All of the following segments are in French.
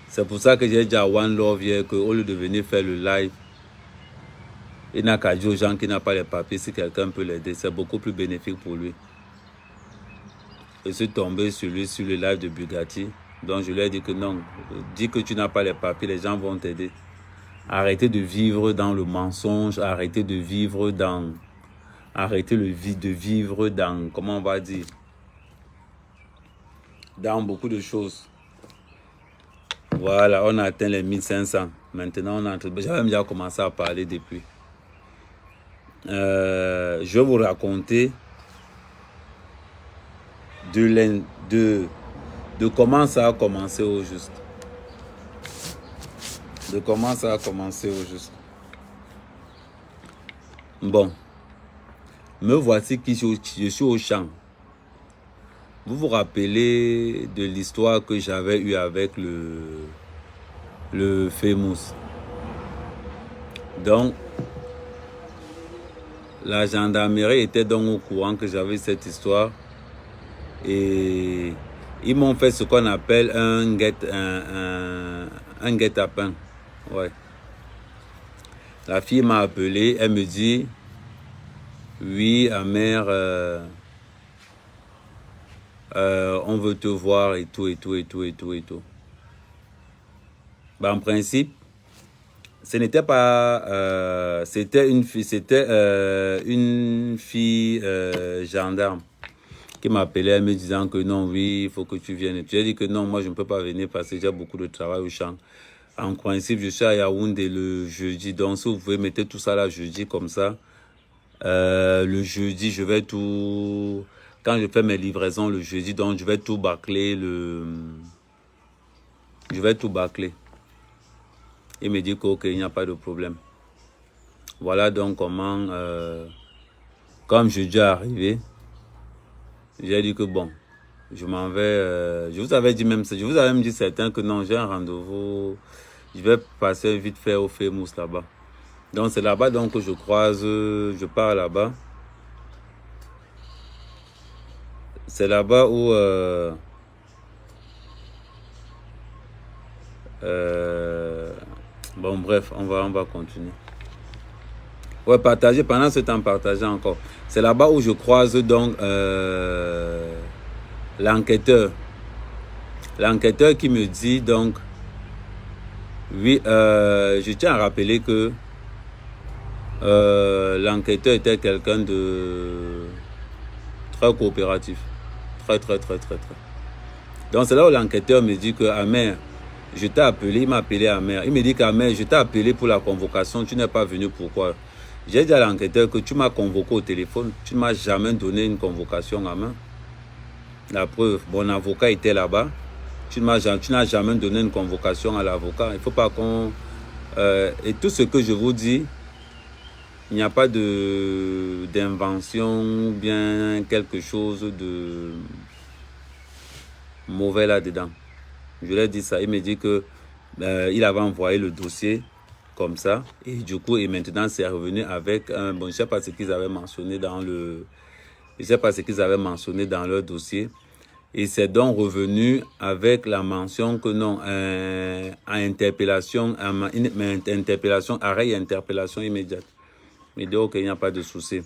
C'est pour ça que j'ai dit à One Love hier qu'au lieu de venir faire le live, il n'a qu'à dire aux gens qui n'ont pas les papiers si quelqu'un peut l'aider. C'est beaucoup plus bénéfique pour lui. Je suis tombé sur lui sur le live de Bugatti. Donc je lui ai dit que non, dis que tu n'as pas les papiers, les gens vont t'aider. Arrêtez de vivre dans le mensonge, arrêtez de vivre dans... Arrêtez de vivre dans, comment on va dire, dans beaucoup de choses. Voilà, on a atteint les 1500. Maintenant, on a entre... J'avais déjà commencé à parler depuis. Je vais vous raconter de comment ça a commencé au juste. De comment ça a commencé au juste. Bon, me voici qui je suis au champ. Vous vous rappelez de l'histoire que j'avais eue avec le Famous. Donc, la gendarmerie était donc au courant que j'avais cette histoire. Et ils m'ont fait ce qu'on appelle un guet-apens. Ouais. La fille m'a appelé, elle me dit, oui, Amer, on veut te voir et tout, et tout, et tout, et tout, et tout. Ben, en principe, ce n'était pas, c'était une fille gendarme qui m'appelait me disant que non, oui, il faut que tu viennes. Tu as dit que non, moi je ne peux pas venir parce que j'ai beaucoup de travail au champ. En principe, je suis à Yaoundé le jeudi, donc si vous pouvez mettre tout ça là jeudi comme ça, le jeudi, je vais tout... Quand je fais mes livraisons le jeudi, donc je vais tout bâcler Je vais tout bâcler. Il me dit qu'il n'y a pas de problème. Voilà donc comment, comme jeudi est arrivé, j'ai dit que bon, je m'en vais. Je vous avais dit même ça. Je vous avais même dit certains que non, j'ai un rendez-vous. Je vais passer vite fait au Famous là-bas. Donc c'est là-bas donc que je croise, je pars là-bas. C'est là-bas où bon bref, on va continuer. Ouais, partager pendant ce temps, partager encore. C'est là-bas où je croise donc l'enquêteur. L'enquêteur qui me dit donc, oui, je tiens à rappeler que l'enquêteur était quelqu'un de très coopératif. Très. Donc c'est là où l'enquêteur me dit que Amer, je t'ai appelé, il m'a appelé Amer. Il me dit qu'Amer, je t'ai appelé pour la convocation, tu n'es pas venu, pourquoi? J'ai dit à l'enquêteur que tu m'as convoqué au téléphone, tu ne m'as jamais donné une convocation à main. La preuve, mon avocat était là-bas. Tu n'as jamais donné une convocation à l'avocat. Il ne faut pas qu'on... et tout ce que je vous dis, il n'y a pas d'invention ou bien quelque chose de mauvais là-dedans. Je lui ai dit ça. Il me dit que il avait envoyé le dossier comme ça. Et du coup, et maintenant, c'est revenu avec un... Bon, je ne sais pas ce qu'ils avaient mentionné dans le... Je ne sais pas ce qu'ils avaient mentionné dans leur dossier. Et c'est donc revenu avec la mention que non, à interpellation, arrêt et interpellation immédiate. Il dit, ok, il n'y a pas de souci.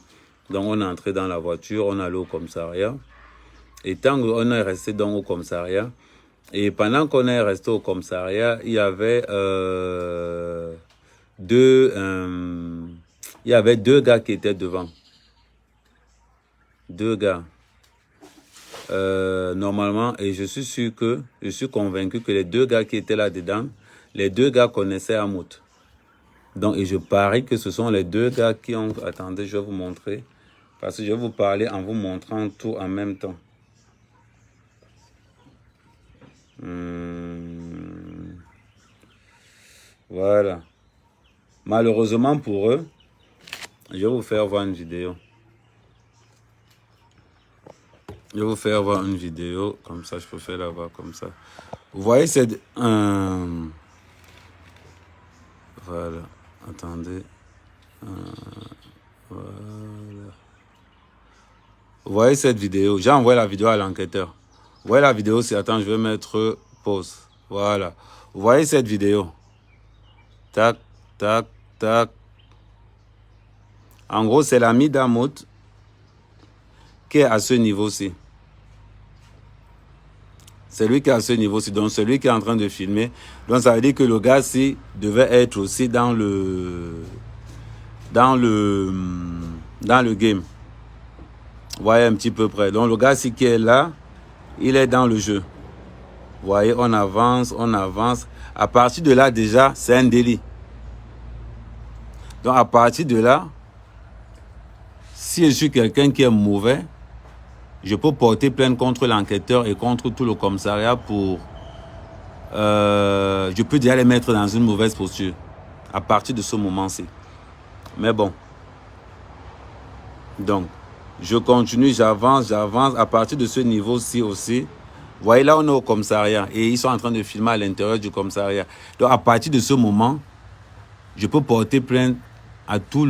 Donc, on est entré dans la voiture, on est allé au commissariat. Et tant qu'on est resté donc au commissariat, et pendant qu'on est resté au commissariat, il y avait deux gars qui étaient devant. Deux gars. Normalement, et je suis convaincu que les deux gars qui étaient là-dedans, les deux gars connaissaient Hamout. Donc, et je parie que ce sont les deux gars qui ont... Attendez, je vais vous montrer. Parce que je vais vous parler en vous montrant tout en même temps. Voilà. Malheureusement pour eux, je vais vous faire voir une vidéo. Je vais vous faire voir une vidéo. Comme ça, je peux faire la voir comme ça. Vous voyez, c'est... Voilà. Attendez. Voilà. Vous voyez cette vidéo. J'ai envoyé la vidéo à l'enquêteur. Vous voyez la vidéo, c'est... Attends, je vais mettre pause. Voilà. Vous voyez cette vidéo? Tac, tac, tac. En gros, c'est l'ami d'Amout qui est à ce niveau-ci. C'est lui qui est à ce niveau-ci. Donc, c'est lui qui est en train de filmer. Donc, ça veut dire que le gars-ci devait être aussi dans le game. Vous voyez un petit peu près. Donc, le gars-ci qui est là, il est dans le jeu. Vous voyez, on avance, on avance. À partir de là, déjà, c'est un délit. Donc, à partir de là, si je suis quelqu'un qui est mauvais, je peux porter plainte contre l'enquêteur et contre tout le commissariat pour... je peux déjà les mettre dans une mauvaise posture à partir de ce moment-ci. Mais bon. Donc, je continue, j'avance, j'avance. À partir de ce niveau-ci aussi, vous voyez, là, on est au commissariat et ils sont en train de filmer à l'intérieur du commissariat. Donc, à partir de ce moment, je peux porter plainte à toute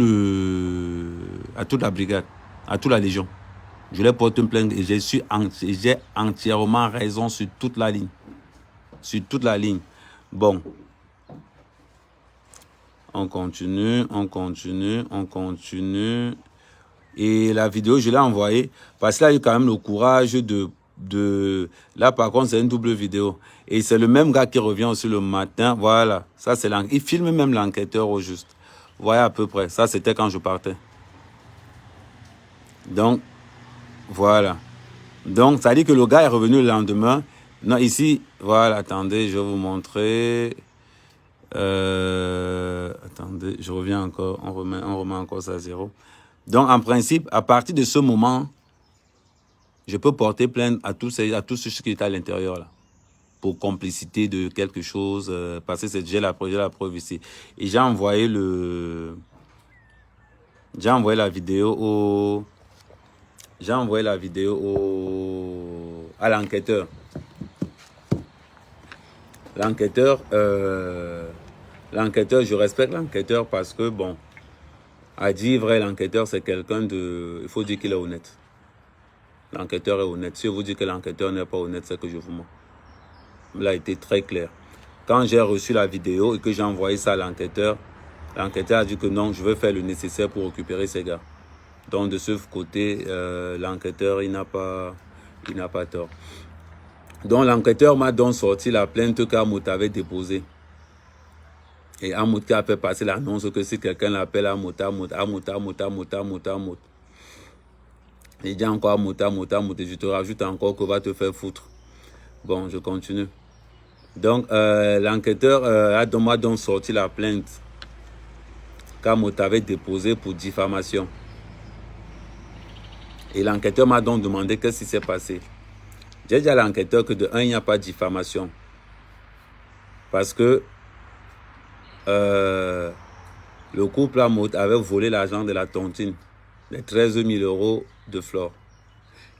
la brigade, à toute la légion. Je les porte une plainte et j'ai entièrement raison sur toute la ligne. Sur toute la ligne. Bon. On continue, on continue, on continue. Et la vidéo, je l'ai envoyée parce qu'il a eu quand même le courage de... Là, par contre, c'est une double vidéo. Et c'est le même gars qui revient aussi le matin. Voilà. Ça, c'est il filme même l'enquêteur au juste. Vous voyez à peu près. Ça, c'était quand je partais. Donc, voilà. Donc, ça dit que le gars est revenu le lendemain. Non, ici, voilà, attendez, je vais vous montrer. Attendez, je reviens encore. On remet encore ça à 0. Donc, en principe, à partir de ce moment, je peux porter plainte à tous ceux qui étaient à l'intérieur là, pour complicité de quelque chose, parce que j'ai la preuve ici. Et j'ai envoyé la vidéo à l'enquêteur. L'enquêteur, je respecte l'enquêteur parce que, bon, à dire vrai, l'enquêteur, c'est quelqu'un de... Il faut dire qu'il est honnête. L'enquêteur est honnête. Si je vous dis que l'enquêteur n'est pas honnête, c'est que je vous mens. Il a été très clair. Quand j'ai reçu la vidéo et que j'ai envoyé ça à l'enquêteur a dit que non, je vais faire le nécessaire pour récupérer ces gars. Donc, de ce côté, l'enquêteur, il n'a pas tort. Donc, l'enquêteur m'a donc sorti la plainte qu'Amout avait déposée. Et Amout qui a fait passer l'annonce que si quelqu'un l'appelle Amout. Il dit encore Amout, et je te rajoute encore qu'on va te faire foutre. Bon, je continue. Donc, l'enquêteur m'a donc sorti la plainte qu'Amout avait déposée pour diffamation. Et l'enquêteur m'a donc demandé qu'est-ce qui s'est passé. J'ai dit à l'enquêteur que de un, il n'y a pas de diffamation. Parce que le couple Amout avait volé l'argent de la tontine, les 13 000 € de Flore.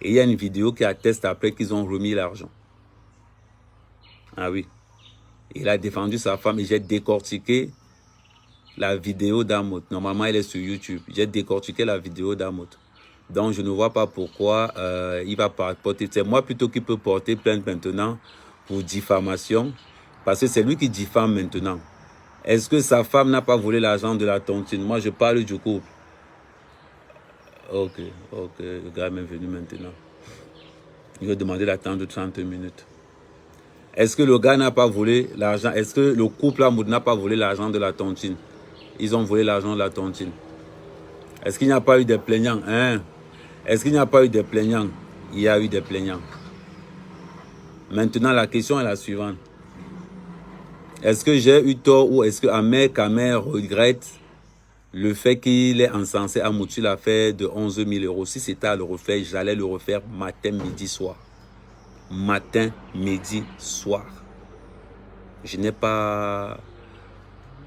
Et il y a une vidéo qui atteste après qu'ils ont remis l'argent. Ah oui. Il a défendu sa femme et j'ai décortiqué la vidéo d'Amout. Normalement, elle est sur YouTube. J'ai décortiqué la vidéo d'Amout. Donc, je ne vois pas pourquoi il va porter... C'est moi plutôt qui peux porter plainte maintenant pour diffamation. Parce que c'est lui qui diffame maintenant. Est-ce que sa femme n'a pas volé l'argent de la tontine? Moi, je parle du couple. Ok, le gars est venu maintenant. Il va demander d'attendre 30 minutes. Est-ce que le gars n'a pas volé l'argent? Est-ce que le couple Amout n'a pas volé l'argent de la tontine? Ils ont volé l'argent de la tontine. Est-ce qu'il n'y a pas eu de plaignants? Hein? Est-ce qu'il n'y a pas eu de plaignants? Il y a eu des plaignants. Maintenant, la question est la suivante. Est-ce que j'ai eu tort ou est-ce que Ahmed Kamer regrette le fait qu'il est encensé à Amout l'affaire de 11 000 €? Si c'était à le refaire, j'allais le refaire matin, midi, soir. Matin, midi, soir. Je n'ai pas...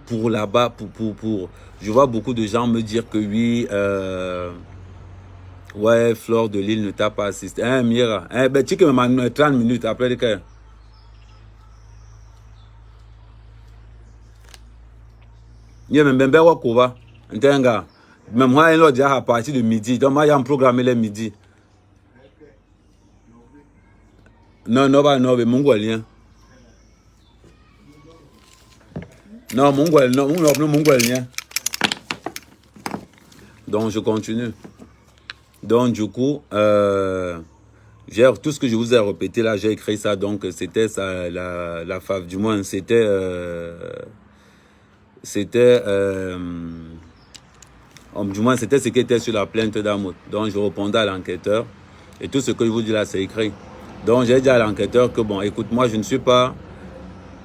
Pour là-bas, pour... Je vois beaucoup de gens me dire que oui, ouais, Flore de Lille ne t'a pas assisté. Hein, Mira? Hein, ben, tu peux me 30 minutes après le cas. Il y a même ben Wakoba. Même moi, il a à partir de midi. Donc, moi, il y a un programme le midi. Non, non, mon lien. Non, Mongol, non, mongolien. Donc, je continue. Donc, du coup, tout ce que je vous ai répété là, j'ai écrit ça. Donc, c'était ça, la fave, du moins, c'était... du moins, c'était ce qui était sur la plainte d'Amout. Donc, je répondais à l'enquêteur. Et tout ce que je vous dis là, c'est écrit. Donc, j'ai dit à l'enquêteur que, bon, écoute, moi, je ne suis pas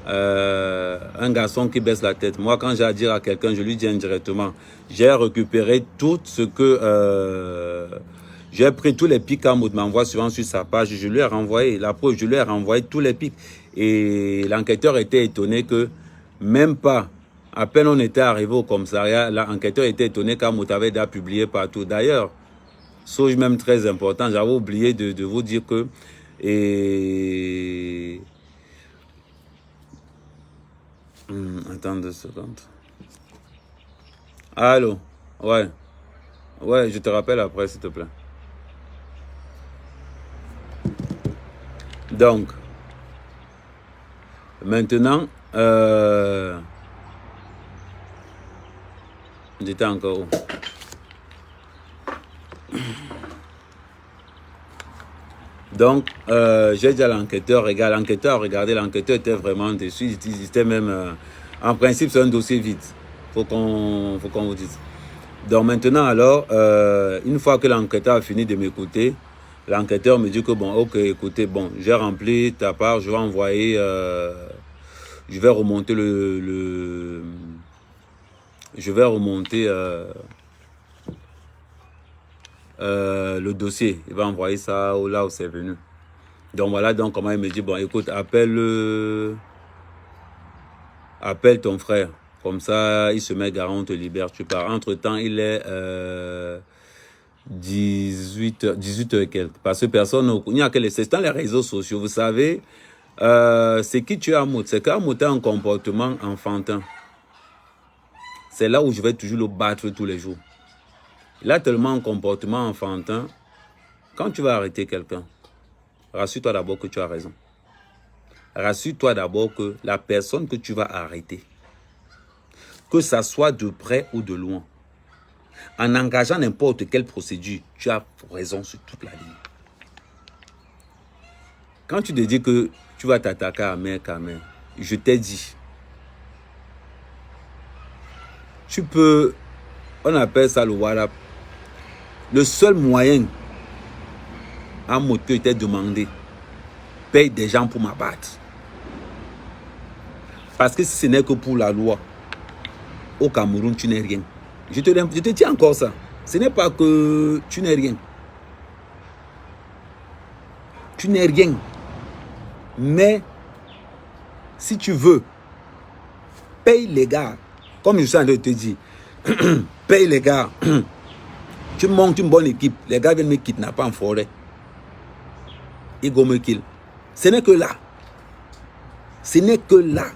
un garçon qui baisse la tête. Moi, quand j'ai à dire à quelqu'un, je lui dis indirectement. J'ai récupéré tout ce que... j'ai pris tous les pics qu'Amout m'envoie souvent sur sa page. Je lui ai renvoyé. La preuve, je lui ai renvoyé tous les pics. Et l'enquêteur était étonné que, même pas... À peine on était arrivé au commissariat, l'enquêteur était étonné qu'Amout avait déjà publié partout. D'ailleurs, chose même très importante, j'avais oublié de vous dire que... attends 2 secondes. Allô? Ouais. Ouais, je te rappelle après, s'il te plaît. Donc, maintenant, j'étais encore où? Donc, j'ai dit à l'enquêteur, regarde, l'enquêteur a regardé, l'enquêteur était vraiment déçu, il était même... en principe, c'est un dossier vide, faut qu'on vous dise. Donc maintenant, alors, une fois que l'enquêteur a fini de m'écouter, l'enquêteur me dit que, bon, ok, écoutez, bon, j'ai rempli ta part, je vais envoyer... je vais remonter je vais remonter le dossier. Il va envoyer ça là où c'est venu. Donc voilà, donc comment il me dit, bon, écoute, appelle ton frère. Comme ça, il se met garant, on te libère, tu pars. Entre-temps, il est 18 h et quelques. Parce que personne, il n'y a que c'est dans les réseaux sociaux. Vous savez, c'est qui tu as Amout? C'est qu'Amout a un comportement enfantin. C'est là où je vais toujours le battre tous les jours. Il a tellement un comportement enfantin. Quand tu vas arrêter quelqu'un, rassure-toi d'abord que tu as raison. Rassure-toi d'abord que la personne que tu vas arrêter, que ça soit de près ou de loin, en engageant n'importe quelle procédure, tu as raison sur toute la ligne. Quand tu te dis que tu vas t'attaquer à Amer Kamer, je t'ai dit, tu peux, on appelle ça le WhatsApp. Le seul moyen à Amout que je t'ai demandé, paye des gens pour m'abattre. Parce que si ce n'est que pour la loi, au Cameroun, tu n'es rien. Je te dis encore ça. Ce n'est pas que tu n'es rien. Tu n'es rien. Mais, si tu veux, paye les gars. Comme je suis en train de te dire, paye les gars. Tu montes une bonne équipe. Les gars viennent me kidnapper en forêt. Ils vont me kill. Ce n'est que là. Ce n'est que là.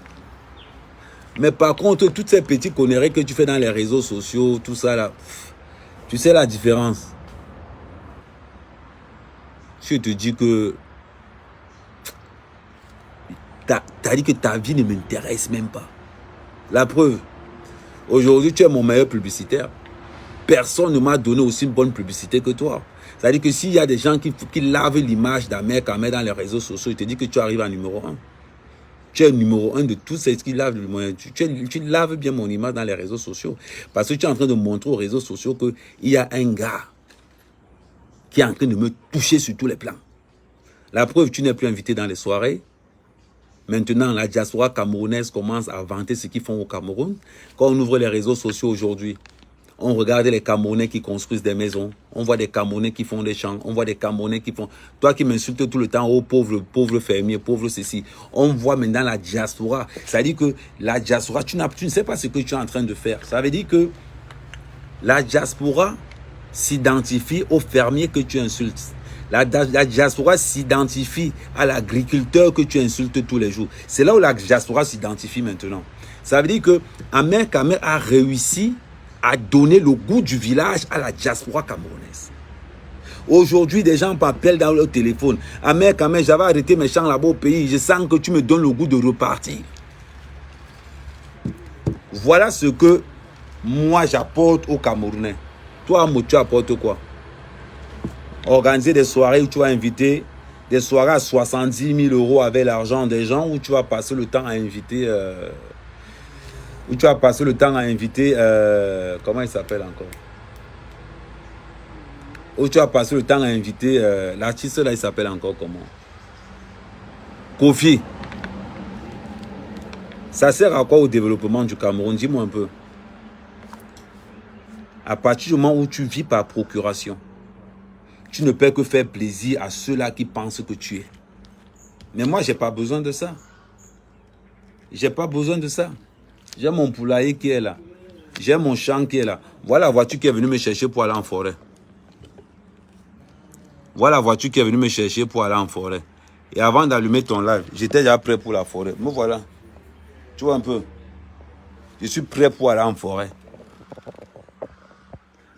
Mais par contre, toutes ces petites conneries que tu fais dans les réseaux sociaux, tout ça là, tu sais la différence. Je te dis que t'as dit que ta vie ne m'intéresse même pas. La preuve, aujourd'hui tu es mon meilleur publicitaire. Personne ne m'a donné aussi une bonne publicité que toi. C'est-à-dire que s'il y a des gens qui lavent l'image d'Amer Kamer dans les réseaux sociaux, je te dis que tu arrives en numéro 1. Tu es le numéro 1 de tous ceux qui lavent le moyen. Tu laves bien mon image dans les réseaux sociaux. Parce que tu es en train de montrer aux réseaux sociaux qu'il y a un gars qui est en train de me toucher sur tous les plans. La preuve, tu n'es plus invité dans les soirées. Maintenant, la diaspora camerounaise commence à vanter ce qu'ils font au Cameroun. Quand on ouvre les réseaux sociaux aujourd'hui, on regarde les Camerounais qui construisent des maisons. On voit des Camerounais qui font des champs. On voit des Camerounais qui font... Toi qui m'insultes tout le temps, oh pauvre fermier, pauvre ceci. On voit maintenant la diaspora. Ça veut dire que la diaspora, tu ne sais pas ce que tu es en train de faire. Ça veut dire que la diaspora s'identifie aux fermiers que tu insultes. La diaspora s'identifie à l'agriculteur que tu insultes tous les jours. C'est là où la diaspora s'identifie maintenant. Ça veut dire que Amer Kamer a réussi à donner le goût du village à la diaspora camerounaise. Aujourd'hui, des gens m'appellent dans leur téléphone. Amer Kamer, j'avais arrêté mes champs là-bas au pays. Je sens que tu me donnes le goût de repartir. Voilà ce que moi j'apporte aux Camerounais. Toi, tu apportes quoi? Organiser des soirées où tu vas inviter, des soirées à 70 000 € avec l'argent des gens, où tu vas passer le temps à inviter... comment il s'appelle encore? Où tu vas passer le temps à inviter... l'artiste là, il s'appelle encore comment? Kofi. Ça sert à quoi au développement du Cameroun? Dis-moi un peu. À partir du moment où tu vis par procuration, tu ne peux que faire plaisir à ceux-là qui pensent que tu es. Mais moi, je n'ai pas besoin de ça. J'ai pas besoin de ça. J'ai mon poulailler qui est là. J'ai mon champ qui est là. Voilà la voiture qui est venue me chercher pour aller en forêt. Voilà la voiture qui est venue me chercher pour aller en forêt. Et avant d'allumer ton live, j'étais déjà prêt pour la forêt. Me voilà. Tu vois un peu. Je suis prêt pour aller en forêt.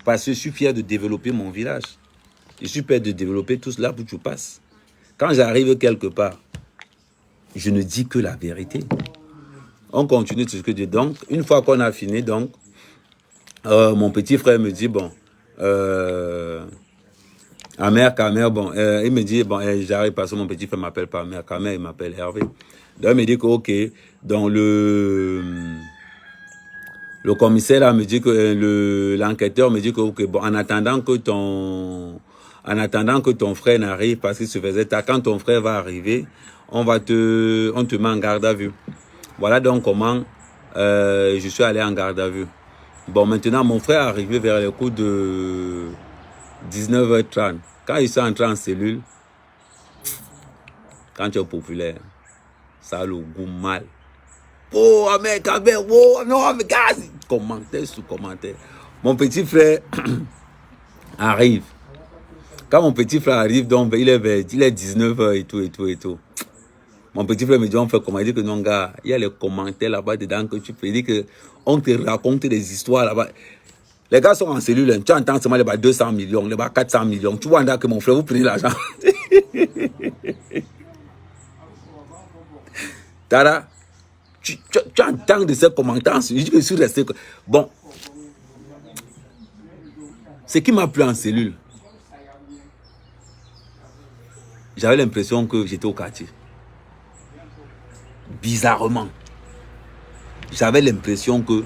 Parce que je suis fier de développer mon village. Je suis prêt de développer tout cela pour que tu passes. Quand j'arrive quelque part, je ne dis que la vérité. On continue tout ce que je dis. Donc, une fois qu'on a fini, donc, mon petit frère me dit, bon, Kamer, bon, il me dit, bon, j'arrive parce que mon petit frère m'appelle pas Amer, Kamer, il m'appelle Hervé. Donc, il me dit que, ok, donc le commissaire là me dit que l'enquêteur me dit que, ok, bon, en attendant que ton frère n'arrive, parce qu'il se faisait tard, quand ton frère va arriver, on te met en garde à vue. Voilà donc comment je suis allé en garde à vue. Bon, maintenant, mon frère est arrivé vers le coup de 19h30. Quand il s'est entré en cellule, quand tu es populaire, ça a le goût mal. Oh, mec, oh, non, mais gars, commentaire sous commentaire. Mon petit frère arrive. Quand mon petit frère arrive, donc, il est 19h et tout. Mon petit frère me dit, on fait comment? Il dit que non, gars, il y a les commentaires là-bas dedans que tu peux. Il dit que on te raconte des histoires là-bas. Les gars sont en cellule, tu entends seulement les 200 millions, les 400 millions. Tu vois que mon frère, vous prenez l'argent. Tara, tu entends de ces commentaires. Je dis que je suis resté. Bon. Ce qui m'a plu en cellule, j'avais l'impression que j'étais au quartier. Bizarrement, j'avais l'impression que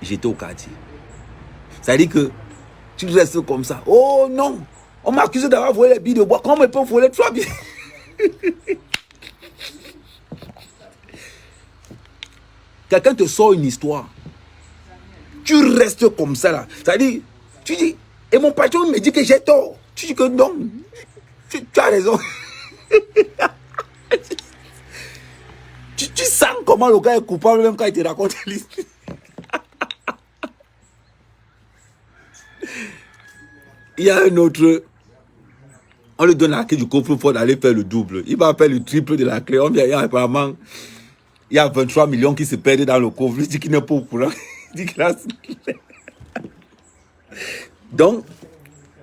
j'étais au quartier. Ça veut dire que tu restes comme ça. Oh non, on m'a accusé d'avoir volé les billes de bois. Comment on peut voler 3 billes? Quelqu'un te sort une histoire. Tu restes comme ça là. Ça veut dire, tu dis, et mon patron me dit que j'ai tort. Tu dis que non, tu as raison. Tu sens comment le gars est coupable même quand il te raconte l'histoire. Il y a un autre, on lui donne la clé du coffre-fort d'aller faire le double. Il va faire le triple de la clé. Apparemment, il y a 23 millions qui se perdent dans le coffre. Il dit qu'il n'est pas au courant. Il dit qu'il a... Donc,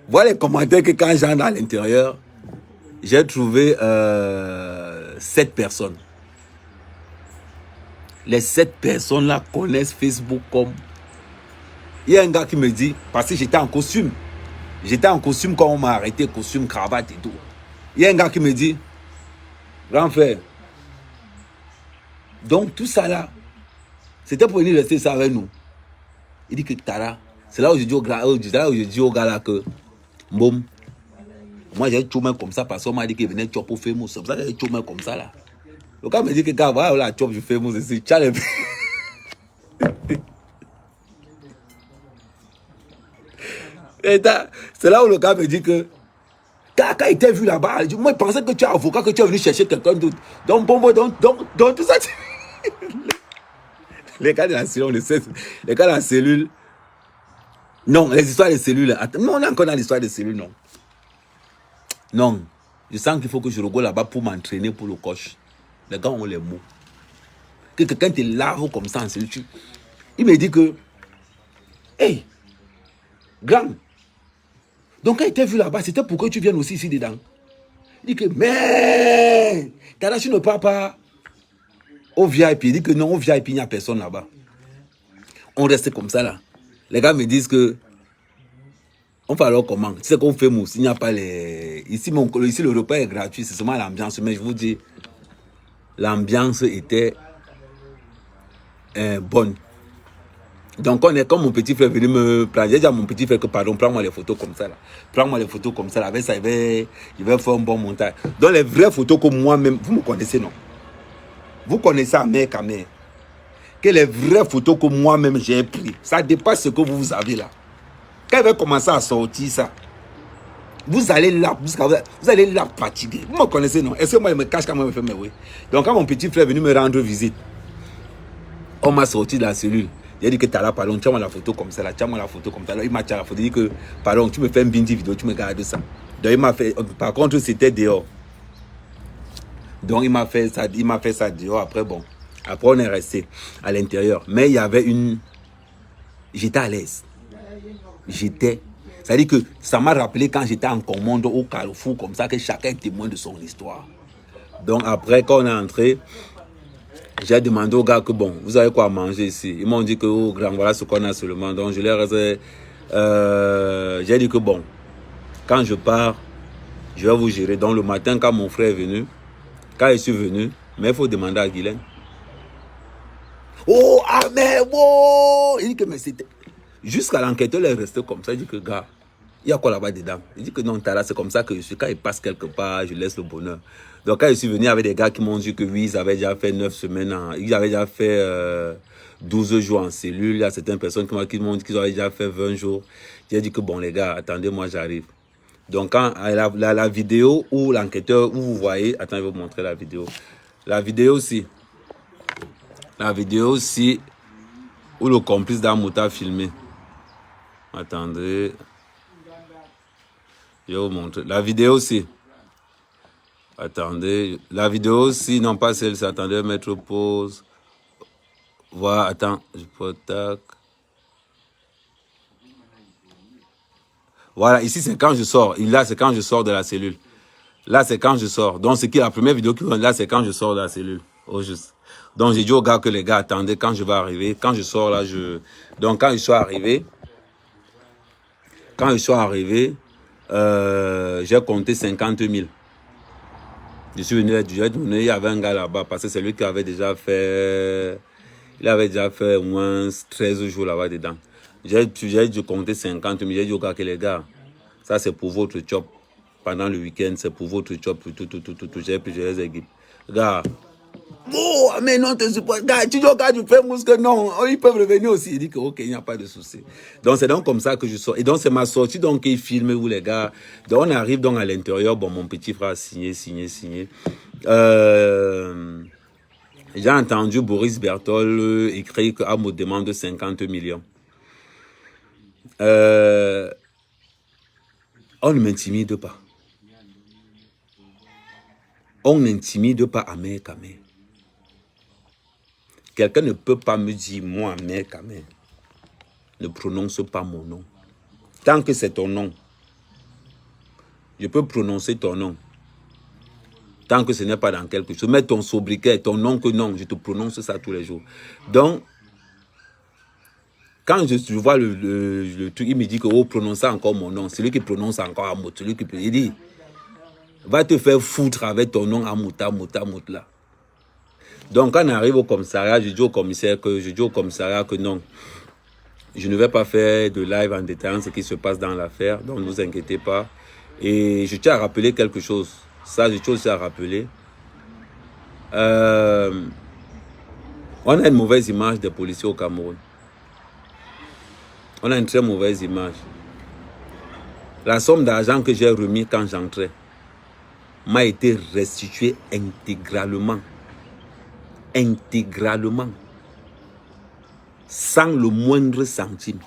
voilà les commentaires que quand j'entre à l'intérieur, j'ai trouvé 7 personnes. Les 7 personnes-là connaissent Facebook comme... Il y a un gars qui me dit, parce que j'étais en costume. J'étais en costume quand on m'a arrêté, costume, cravate et tout. Il y a un gars qui me dit, grand frère, donc tout ça là, c'était pour venir rester ça avec nous. Il dit que Tara, c'est là où je dis au gars là que, bon, moi j'ai tout comme ça parce qu'on m'a dit qu'il venait chop au famous. C'est pour ça que j'ai tout comme ça là. Le gars me dit que gars, voilà la chop du famous ici. C'est là où le gars me dit que quand il t'a vu là-bas, moi je pensais que tu es avocat, que tu es venu chercher quelqu'un d'autre. Donc tout ça. Les gars de la cellule, les gars de la cellule. Non, les histoires des cellules. Non, on est encore dans l'histoire des cellules, non. Non. Je sens qu'il faut que je regarde là-bas pour m'entraîner pour le coach. Les gars ont les mots. Que quelqu'un te lave comme ça en cellule. Il me dit que, hey, grand. Donc quand il t'a vu là-bas, c'était pour que tu viennes aussi ici dedans. Il dit que, mais, Tara, tu ne pars pas au VIP. Il dit que non, au VIP, il n'y a personne là-bas. On reste comme ça là. Les gars me disent que on fait alors comment? Tu sais qu'on fait mousse, il n'y a pas les... Ici, ici le repas est gratuit, c'est seulement l'ambiance. Mais je vous dis, l'ambiance était bonne. Donc on est comme mon petit frère venu me prendre. J'ai dit à mon petit frère que pardon, prends-moi les photos comme ça là. Prends-moi les photos comme ça là. Avec ça, il va faire un bon montage. Donc les vraies photos que moi-même, vous me connaissez non? Vous connaissez Amer Kamer. Que les vraies photos que moi-même j'ai prises, ça dépasse ce que vous avez là. Quand il va commencer à sortir ça, vous allez là fatiguer. Vous me connaissez non? Est-ce que moi je me cache quand moi je me fais mes oui? Donc quand mon petit frère est venu me rendre visite, on m'a sorti de la cellule. Il a dit que t'as là, pardon, tiens-moi la photo comme ça, là, tiens-moi la photo comme ça. Là, il m'a tiré la photo, il dit que, pardon, tu me fais une bindi vidéo, tu me gardes ça. Donc il m'a fait, par contre, c'était dehors. Donc il m'a fait ça dehors. Après, bon, après on est resté à l'intérieur. Mais il y avait une... J'étais à l'aise. C'est-à-dire que ça m'a rappelé quand j'étais en commande au Carrefour, comme ça, que chacun est témoin de son histoire. Donc après, quand on est entré, j'ai demandé aux gars que bon, vous avez quoi à manger ici? Ils m'ont dit que oh, grand, voilà ce qu'on a seulement. Donc je leur ai j'ai dit que bon, quand je pars, je vais vous gérer. Donc le matin, quand mon frère est venu, quand je suis venu, mais il faut demander à Guylaine. Oh, ah mais bon! Il dit que mais c'était... Jusqu'à l'enquêteur, il est resté comme ça. Il dit que gars, il y a quoi là-bas dedans? Il dit que non, t'as là, c'est comme ça que je suis. Quand il passe quelque part, je laisse le bonheur. Donc quand je suis venu avec des gars qui m'ont dit que oui, ils avaient déjà fait 9 semaines, ils avaient déjà fait 12 jours en cellule. Il y a certaines personnes qui m'ont dit qu'ils avaient déjà fait 20 jours. J'ai dit que bon les gars, attendez, moi j'arrive. Donc quand la vidéo où l'enquêteur, où vous voyez, attends, je vais vous montrer la vidéo. La vidéo aussi où le complice d'Amouta a filmé. Attendez. Je vais vous montrer. La vidéo aussi. Attendez. La vidéo aussi, non pas celle-ci. Attendez, mettre pause. Voilà, attends. Je peux tac. Voilà, ici c'est quand je sors. Là, c'est quand je sors de la cellule. Là, c'est quand je sors. Donc, c'est qui la première vidéo qui va là, c'est quand je sors de la cellule. Au juste. Donc, j'ai dit aux gars que les gars attendaient quand je vais arriver. Quand je sors là, donc, quand je suis arrivé, j'ai compté 50 000. Je suis venu, il y avait un gars là-bas parce que c'est lui qui avait déjà fait... Il avait déjà fait au moins 13 jours là-bas dedans. J'ai dû compter 50 000. J'ai dit aux gars que les gars, ça c'est pour votre job. Pendant le week-end, c'est pour votre job. J'ai pris les équipes. Gars, oh, mais non, tu supportes. Gars, tu dis aux gars du Famous que non, ils peuvent revenir aussi. Il dit que ok, il n'y a pas de souci. Donc c'est donc comme ça que je sors. Et donc c'est ma sortie donc qui filme où les gars. Donc on arrive donc à l'intérieur. Bon, mon petit frère a signé. J'ai entendu Boris Berthold écrire qu'à me demande 50 millions. On ne m'intimide pas. On n'intimide pas Amer Kamer. Quelqu'un ne peut pas me dire, moi, Amer Kamer, ne prononce pas mon nom. Tant que c'est ton nom, je peux prononcer ton nom. Tant que ce n'est pas dans quelque chose. Mets ton sobriquet, ton nom que non, je te prononce ça tous les jours. Donc, quand je vois le truc, il me dit que oh, prononce encore mon nom. C'est lui qui prononce encore Amout. Il dit, va te faire foutre avec ton nom Amouta, là. Donc, quand on arrive au commissariat, je dis au commissaire que non, je ne vais pas faire de live en détaillant ce qui se passe dans l'affaire, donc ne vous inquiétez pas. Et je tiens à rappeler quelque chose. Ça, je tiens aussi à rappeler. On a une mauvaise image des policiers au Cameroun. On a une très mauvaise image. La somme d'argent que j'ai remis quand j'entrais m'a été restituée intégralement. Intégralement. Sans le moindre centime.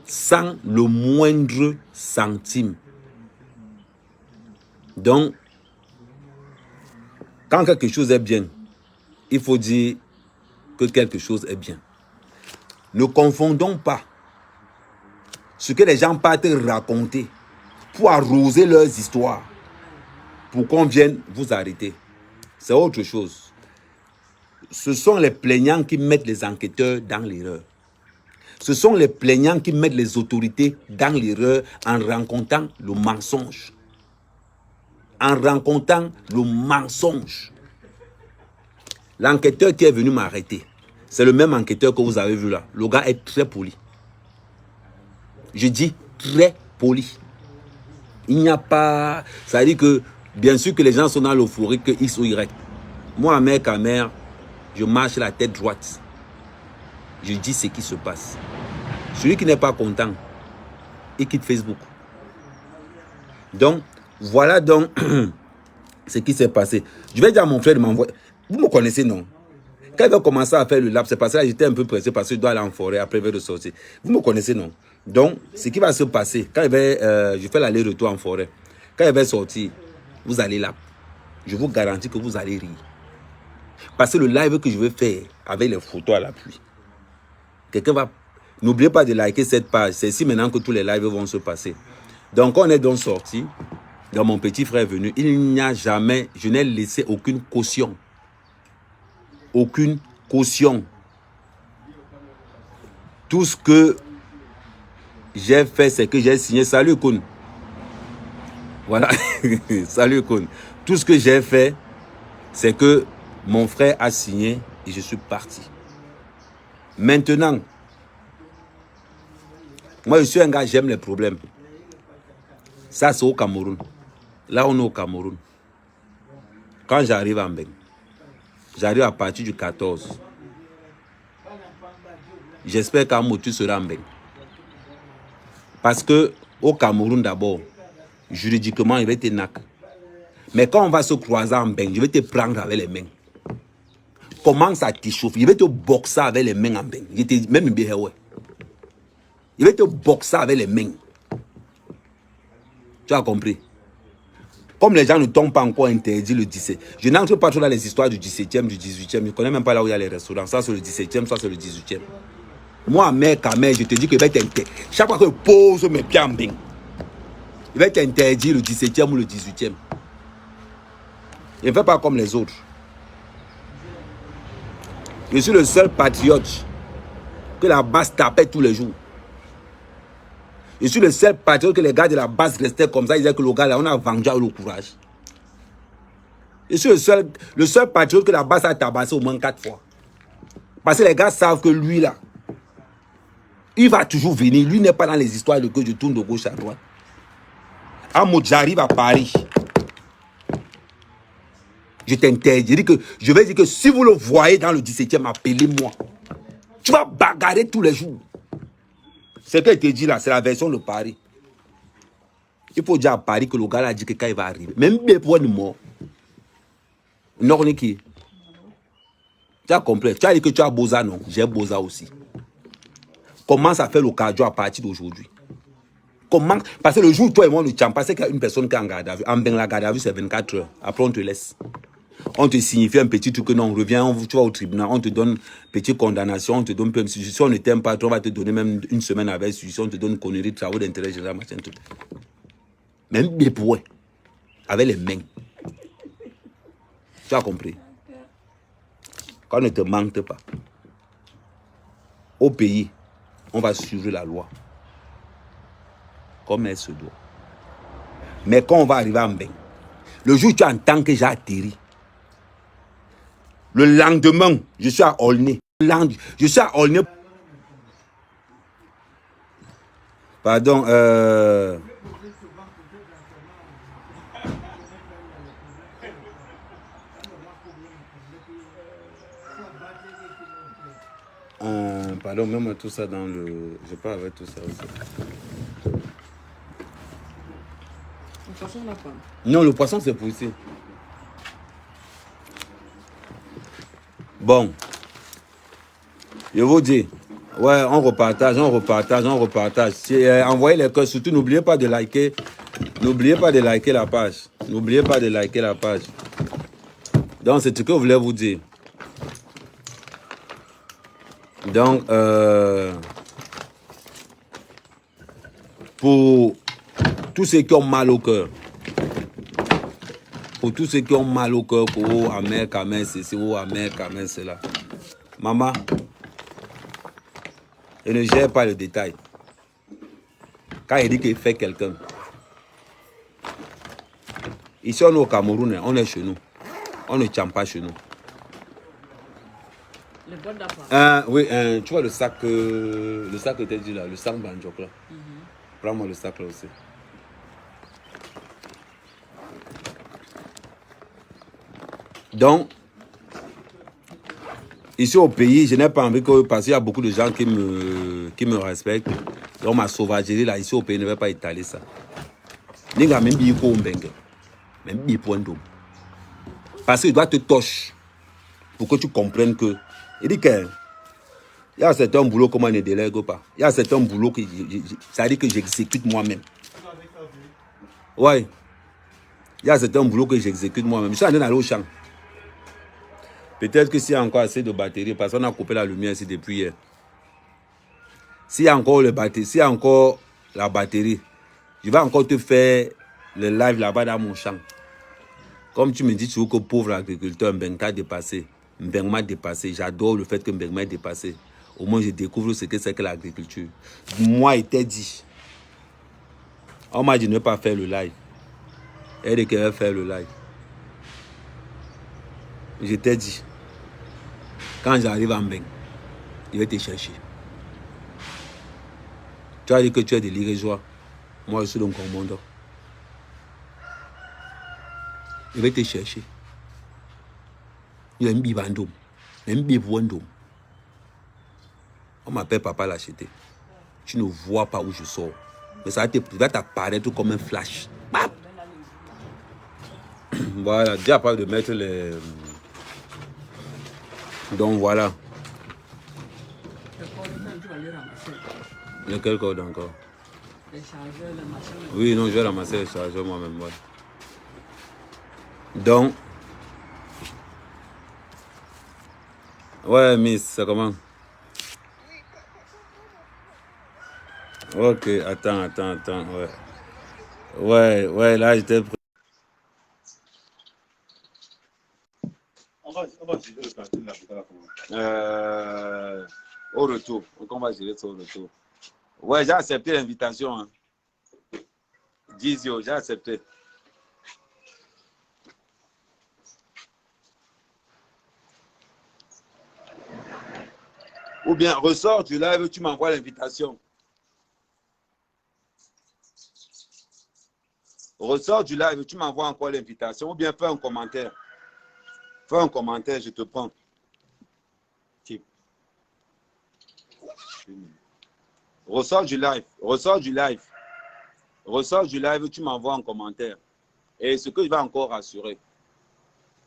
Sans le moindre centime. Donc, quand quelque chose est bien, il faut dire que quelque chose est bien. Ne confondons pas ce que les gens partent raconter pour arroser leurs histoires, pour qu'on vienne vous arrêter. C'est autre chose. Ce sont les plaignants qui mettent les enquêteurs dans l'erreur. Ce sont les plaignants qui mettent les autorités dans l'erreur en rencontrant le mensonge. En rencontrant le mensonge. L'enquêteur qui est venu m'arrêter, c'est le même enquêteur que vous avez vu là. Le gars est très poli. Je dis très poli. Il n'y a pas... Ça veut dire que, bien sûr que les gens sont dans l'euphorie que X ou Y. Moi, mec à mère, je marche la tête droite. Je dis ce qui se passe. Celui qui n'est pas content, il quitte Facebook. Donc, voilà donc ce qui s'est passé. Je vais dire à mon frère de m'envoyer. Vous me connaissez, non? Quand il va commencer à faire le lab, c'est parce que là, j'étais un peu pressé parce que je dois aller en forêt après il va ressortir. Vous me connaissez, non? Donc, ce qui va se passer, quand je fais l'aller-retour en forêt, quand il va sortir, vous allez là. Je vous garantis que vous allez rire. Parce que le live que je vais faire avec les photos à l'appui, quelqu'un va... N'oubliez pas de liker cette page. C'est ici maintenant que tous les lives vont se passer. Donc, on est donc sorti. Donc, mon petit frère est venu. Il n'y a jamais... Je n'ai laissé aucune caution. Aucune caution. Tout ce que j'ai fait, c'est que j'ai signé. Salut, Koun. Voilà. Salut, Koun. Tout ce que j'ai fait, c'est que mon frère a signé et je suis parti. Maintenant, moi, je suis un gars, j'aime les problèmes. Ça, c'est au Cameroun. Là, on est au Cameroun. Quand j'arrive en Mbeng, j'arrive à partir du 14. J'espère qu'à Motu sera en Mbeng. Parce que au Cameroun, d'abord, juridiquement, il va être nac. Mais quand on va se croiser en Mbeng, je vais te prendre avec les mains. Commence à t'échauffer. Je vais te boxer avec les mains en Mbeng. Même bien, ouais. Il va te boxer avec les mains. Tu as compris? Comme les gens ne t'ont pas encore interdit le 17. Je n'entre pas trop dans les histoires du 17e, du 18e. Je ne connais même pas là où il y a les restaurants. Ça, c'est le 17e, ça, c'est le 18e. Moi, mec à mec, je te dis qu'il va t'interdire. Chaque fois que je pose mes pieds en bain, il va t'interdire le 17e ou le 18e. Il ne fait pas comme les autres. Je suis le seul patriote que la base tapait tous les jours. Je suis le seul patriote que les gars de la base restaient comme ça. Ils disaient que le gars là, on a vendu avec le courage. Je suis le seul patriote que la base a tabassé au moins 4 fois. Parce que les gars savent que lui là, il va toujours venir. Lui n'est pas dans les histoires de que je tourne de gauche à droite. J'arrive à Paris. Je t'interdis que je vais dire que si vous le voyez dans le 17e, appelez-moi. Tu vas bagarrer tous les jours. Ce que je te dis là, c'est la version de Paris. Il faut dire à Paris que le gars a dit que quand il va arriver, même bien pour une mort. Non, qui? Tu as compris. Tu as dit que tu as Boza, non? J'ai Boza aussi. Commence à faire le cardio à partir d'aujourd'hui. Comment? Parce que le jour où toi et moi nous tient, parce qu'il y a une personne qui est en garde à vue. En ben la garde à vue, c'est 24 heures. Après, on te laisse. On te signifie un petit truc que non, on revient, tu vas au tribunal, on te donne une petite condamnation, on te donne peu. Si on ne t'aime pas, on va te donner même une semaine avec si on te donne une connerie, travaux d'intérêt général, machin, tout. Même bien pour avec les mains. Tu as compris? Quand on ne te manque pas, au pays, on va suivre la loi comme elle se doit. Mais quand on va arriver en Mbeng, le jour où tu entends que j'ai atterri, le lendemain, je suis à Aulnay. Je suis à Aulnay. Pardon. Pardon, même tout ça dans le... Je parle avec tout ça aussi. Le poisson, on n'a pas. Non, le poisson, c'est pour ici. Bon. Je vous dis. Ouais, on repartage. Envoyez les cœurs. Surtout, n'oubliez pas de liker. N'oubliez pas de liker la page. Donc, c'est ce que je voulais vous dire. Donc, pour tous ceux qui ont mal au cœur, pour oh, amen, c'est là. Maman, Et ne gère pas le détail. Quand il dit qu'il fait quelqu'un. Ici, on est au Cameroun, on est chez nous. On ne tient pas chez nous. Le bon d'abord. Oui, tu vois le sac que tu as dit là, le sac Banjok là. Prends-moi le sac là aussi. Donc, ici au pays, je n'ai pas envie que, parce qu'il y a beaucoup de gens qui me respectent. Donc ma sauvagerie là, ici au pays, ne va pas étaler ça. Parce qu'il doit te toucher pour que tu comprennes que. Il dit que il y a certains boulots comme on ne délègue pas. Il y a certains boulots que ça dit que j'exécute moi-même. Ouais. Il y a certains boulots que j'exécute moi-même. Je suis en train d'aller au champ. Peut-être que s'il y a encore assez de batterie, parce qu'on a coupé la lumière ici depuis hier. S'il y a encore la batterie, je vais encore te faire le live là-bas dans mon champ. Comme tu me dis toujours que pauvre agriculteur, Mbeng t'a dépassé. Mbeng m'a dépassé. J'adore le fait que Mbeng m'a dépassé. Au moins, je découvre ce que c'est que l'agriculture. Moi, il t'a dit. On m'a dit de ne pas faire le live. Elle dit qu'elle va faire le live. Je t'ai dit. Quand j'arrive à Mbeng, je vais te chercher. Tu as dit que tu es de l'Irégeois. Moi, je suis donc commandant. Je vais te chercher. Il y a un bibandom. Un bibouandom. On m'appelle Papa l'acheté. Tu ne vois pas où je sors. Mais ça va t'apparaître comme un flash. Bam! Voilà, déjà pas de mettre les... Donc voilà. Lequel code encore? Les chargeurs, les machines. Oui, non, je vais ramasser les chargeurs moi-même. Ouais. Donc... Ouais, Miss, ça comment? Ok, attends, ouais. Ouais, là, j'étais... On va gérer le calcul là, au retour. Donc, on va gérer ça au retour. Ouais, j'ai accepté l'invitation. Hein. 10 j'ai accepté. Ou bien, ressors du live, tu m'envoies l'invitation. Ressors du live, tu m'envoies encore l'invitation. Ou bien, fais un commentaire. Fais un commentaire, je te prends. Ressors du live. Ressors du live, tu m'envoies un commentaire. Et ce que je vais encore rassurer,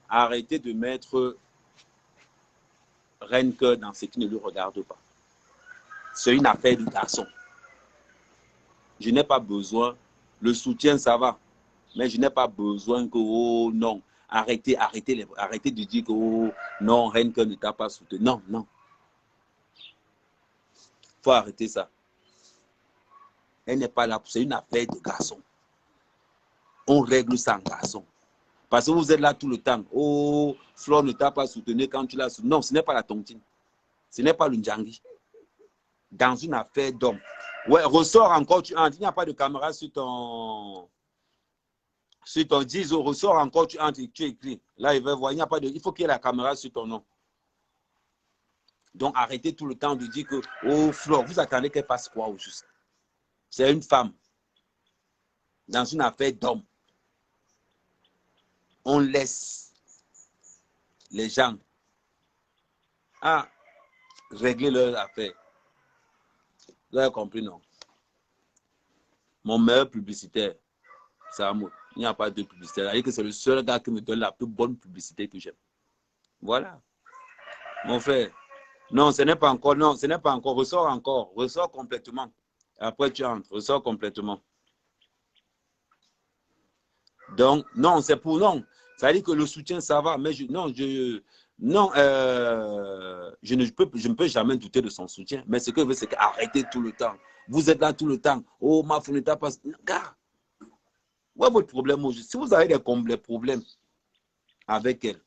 arrêtez de mettre Renke dans ce qui ne lui regarde pas. C'est une affaire de garçon. Je n'ai pas besoin. Le soutien, ça va. Mais je n'ai pas besoin que, oh non, arrêtez de dire que, oh non, Renke ne t'a pas soutenu. Non. Il faut arrêter ça. Elle n'est pas là. C'est une affaire de garçon. On règle ça en garçon. Parce que vous êtes là tout le temps. Oh, Flore ne t'a pas soutenu quand tu l'as soutenu. Non, ce n'est pas la tontine. Ce n'est pas le Ndjangi. Dans une affaire d'homme. Ouais, ressort encore, tu entres. Il n'y a pas de caméra sur ton 10, ressort encore, tu entres, tu écris. Là, il va voir, il n'y a pas de. Il faut qu'il y ait la caméra sur ton nom. Donc, arrêtez tout le temps de dire que, oh, Flore, vous attendez qu'elle passe quoi au juste? C'est une femme. Dans une affaire d'homme. On laisse les gens régler leur affaire. Vous avez compris, non? Mon meilleur publicitaire, c'est Amour. Il n'y a pas de publicitaire. C'est-à-dire que c'est le seul gars qui me donne la plus bonne publicité que j'aime. Voilà. Mon frère. Non, ce n'est pas encore. Non, ce n'est pas encore. Ressors encore. Ressors complètement. Après, tu entres. Ressors complètement. Donc, non, c'est pour non. Ça veut dire que le soutien, ça va. Mais je ne peux jamais douter de son soutien. Mais ce que je veux, c'est qu'arrêtez tout le temps. Vous êtes là tout le temps. Oh, ma fille n'est pas... Gars, où est votre problème aujourd'hui? Si vous avez des problèmes avec elle,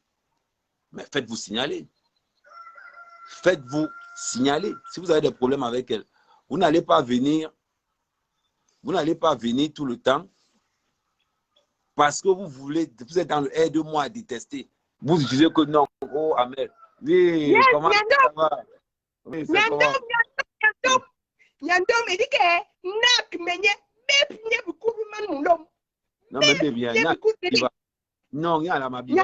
mais faites-vous signaler. faites-vous signaler. Si vous avez des problèmes avec elle, vous n'allez pas venir tout le temps parce que vous êtes dans le aide-moi à détester. Vous utilisez que non, oh Amel, oui, Yes, comment ça va? Oui, c'est comment? Nyandom, il dit que nak menye bep nye beaucoup man mulom. Non, même bien, non, il y a la mabiba.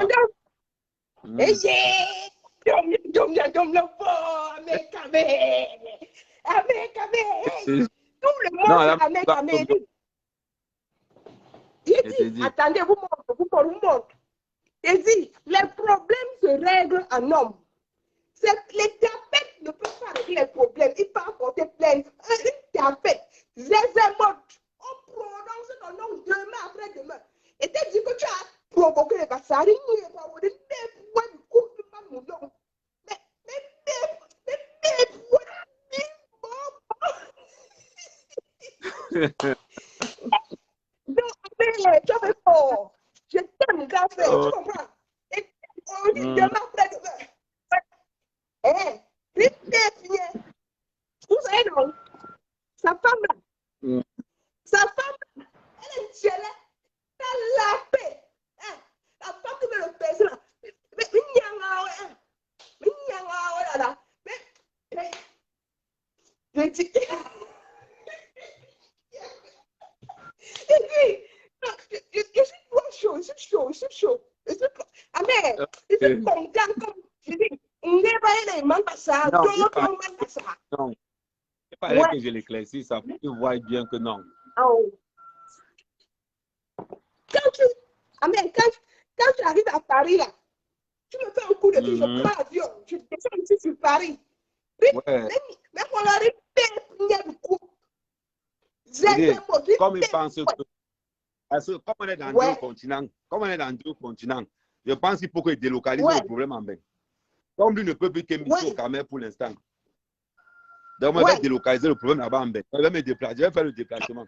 Nyandom, nyandom la fo, Amekame. Tout le monde Amekame. Il dit, attendez, vous montrez. Il dit, les problèmes se règlent en homme. Les thérapeutes ne peuvent pas régler les problèmes. Ils peuvent porter plainte. Une thérapeute, Zézémot, on prononce ton nom demain après demain. Et tu dis que tu as provoqué les bassaris. Je t'aime, grand frère, tu comprends? Et on dit demain après demain. Vous savez, non? Sa femme là, elle est gelée, elle a la paix. La femme qui veut le baiser là, je dis, je suis chaud. Amen, il fait content comme je dis. Non, c'est pas vrai que je l'éclaircis, ça pour que tu vois bien que non. Oh. Quand tu arrives à Paris, là, tu me fais un coup de pied, je prends l'avion, je descends ici sur Paris. Ouais. Mais on arrive comme ils pensent que... Parce que comme on est dans deux continents, je pense qu'il faut qu'il délocalise le problème en bain. Comme lui ne peut plus qu'émettre au Cameroun pour l'instant. Donc, on va délocaliser le problème là-bas en bain. Je vais me déplacer, je vais faire le déplacement.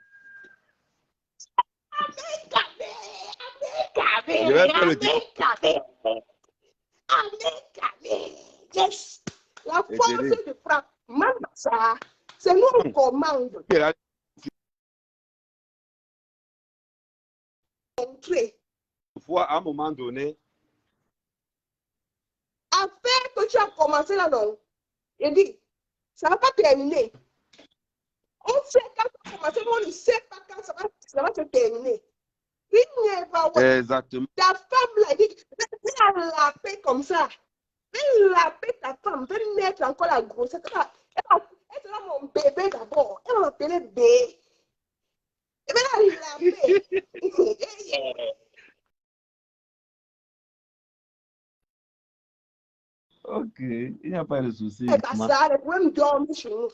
Je vais faire le déplacement. Yes. La force de frappe, ça, c'est nous on commande. À un moment donné, affaire que tu as commencé là, non? Il dit, ça ne va pas terminer. On sait quand ça a commencé, mais on ne sait pas quand ça va se terminer. Exactement. Ta femme là, dit, elle a la paix comme ça. Elle la paix ta femme, elle va mettre encore la grossesse. Elle sera mon bébé d'abord. Elle va m'appeler bébé. Et bien là, il la paix. Ok, il n'y a pas de souci. C'est pas ça, les problèmes dorment chez nous.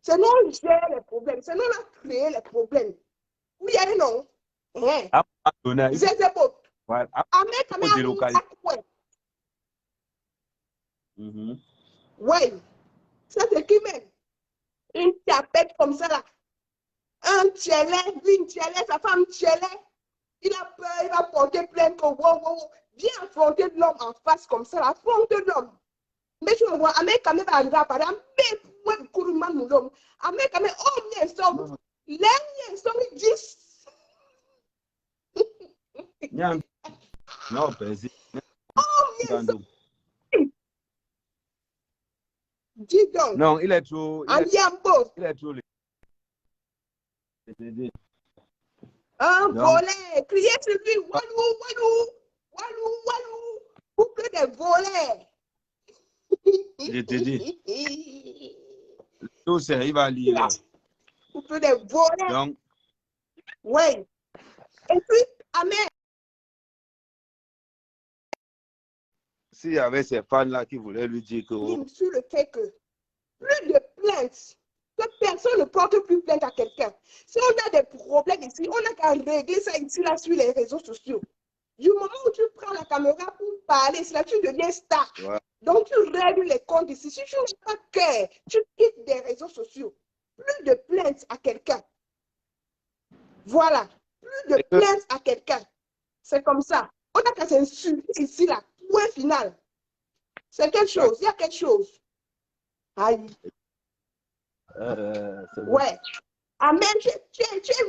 C'est nous qui gérons les problèmes. C'est nous qui avons créé les problèmes. Oui, non. C'est beau. Voilà. Oui. Ça, c'est qui même? Une tapette comme ça là. Un tchelé, une tchelé, sa femme tchelé. Il a peur, il va porter plainte. Viens affronter l'homme en face comme ça. Affronte l'homme. Mais tu vois, Amérique va arriver à Paris. Mais pour le man, l'homme. Amérique, oh, bien, somme. L'un, somme, 10. Non, vas-y. Dis donc. Non, il est trop. Il est trop. Un volet. Criez sur lui. Walou, walou. Walou, walou. Couple des volets. Je te dis. Tout ça, il va lire. Couple des volets. Donc. Oui. Et puis, amen. S'il y avait ces fans-là qui voulaient lui dire que... Sur le fait que plus de plaintes, que personne ne porte plus plainte à quelqu'un. Si on a des problèmes ici, on n'a qu'à régler ça ici, là, sur les réseaux sociaux. Du moment où tu prends la caméra pour parler, c'est là tu deviens star. Ouais. Donc, tu règles les comptes ici. Si tu n'as pas cœur, tu quittes des réseaux sociaux. Plus de plaintes à quelqu'un. Voilà. Plus de plaintes à quelqu'un. C'est comme ça. On n'a qu'à s'insulter ici, là. Point final. C'est quelque chose. Il y a quelque chose. Aïe. C'est bon. Ouais. Amen, tu es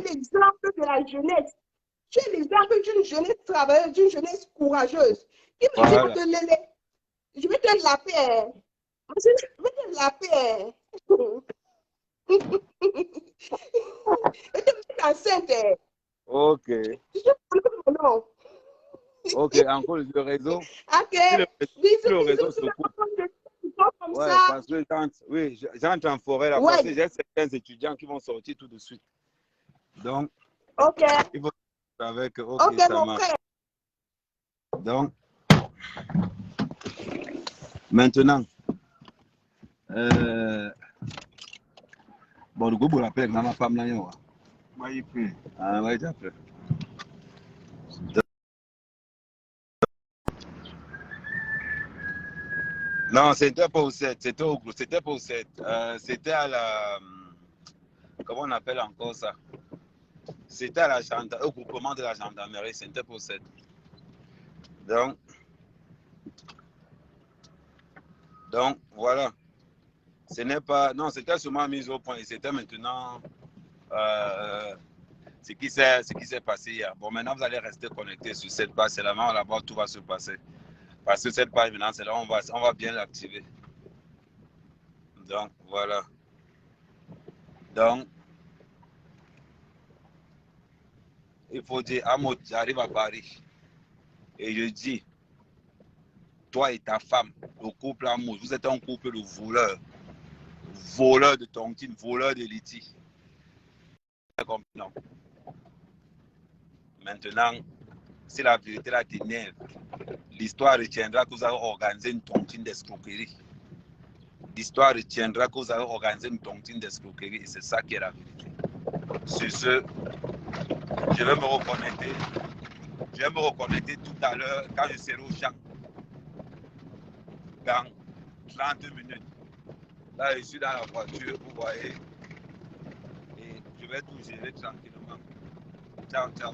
l'exemple de la jeunesse. Tu es l'exemple d'une jeunesse travailleuse, d'une jeunesse courageuse. Voilà. Je vais te laper. Je vais te laper. Je vais te mettre enceinte. Ok. Je te connais mon nom. Ok, encore le réseau. Ok. Si le Bisous, réseau bisous. se coupe. Comme Ouais, ça. parce que j'entre en forêt là, parce que Ouais. j'ai certains étudiants qui vont sortir tout de suite. Donc, Ok. il faut avec. Ok, Ok, ça mon marche. frère. Donc, maintenant, bon, le groupe rappelle que ma femme là, moi, il peut. Ah, ouais, j'ai appelé. Non, c'était pas au 7, c'était pas au 7. C'était à la. Comment on appelle encore ça? C'était à la au groupement de la gendarmerie, c'était pas au 7. Donc, voilà. Ce n'est pas. Non, c'était seulement mis au point. Et c'était maintenant ce qui s'est passé hier. Bon, maintenant, vous allez rester connectés sur cette page. C'est là-bas où tout va se passer. Parce que cette page, maintenant, c'est là où on va bien l'activer. Donc, voilà. Donc, il faut dire, Amo, j'arrive à Paris. Et je dis, toi et ta femme, le couple amour, vous êtes un couple de voleurs. Voleurs de tontine, voleurs de liti. Non. Maintenant, si la vérité là t'énerve, l'histoire retiendra que vous avez organisé une tontine d'escroquerie. L'histoire retiendra que vous avez organisé une tontine d'escroquerie et c'est ça qui est la vérité. Sur ce, je vais me reconnecter. Je vais me reconnecter tout à l'heure quand je serai au champ. Dans 30 minutes. Là, je suis dans la voiture, vous voyez. Et je vais tout gérer tranquillement. Ciao, ciao.